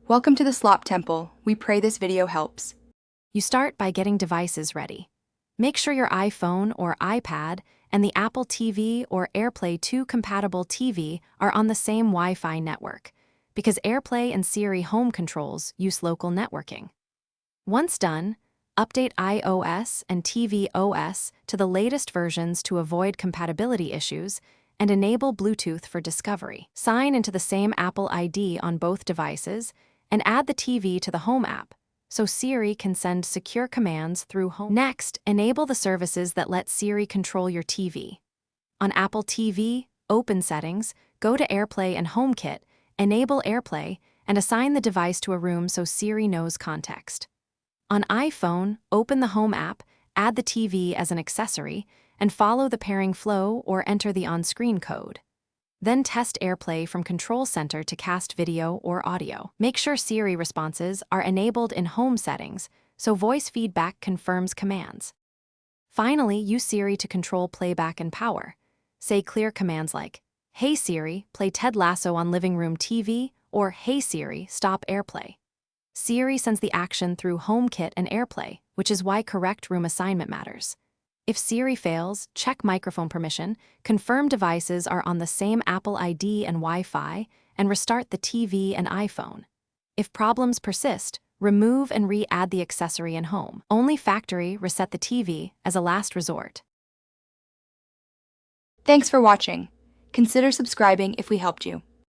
Welcome to the Slop Temple. We pray this video helps. You start by getting devices ready. Make sure your iPhone or iPad and the Apple TV or AirPlay 2 compatible TV are on the same Wi-Fi network, because AirPlay and Siri home controls use local networking. Once done, update iOS and tvOS to the latest versions to avoid compatibility issues and enable Bluetooth for discovery. Sign into the same Apple ID on both devices and add the TV to the Home app, so Siri can send secure commands through Home. Next, enable the services that let Siri control your TV. On Apple TV, open Settings, go to AirPlay and HomeKit, enable AirPlay, and assign the device to a room so Siri knows context. On iPhone, open the Home app, add the TV as an accessory, and follow the pairing flow or enter the on-screen code. Then test AirPlay from Control Center to cast video or audio. Make sure Siri responses are enabled in Home settings, so voice feedback confirms commands. Finally, use Siri to control playback and power. Say clear commands like, "Hey Siri, play Ted Lasso on living room TV," or "Hey Siri, stop AirPlay." Siri sends the action through HomeKit and AirPlay, which is why correct room assignment matters. If Siri fails, check microphone permission, confirm devices are on the same Apple ID and Wi-Fi, and restart the TV and iPhone. If problems persist, remove and re-add the accessory in Home. Only factory reset the TV as a last resort. Thanks for watching. Consider subscribing if we helped you.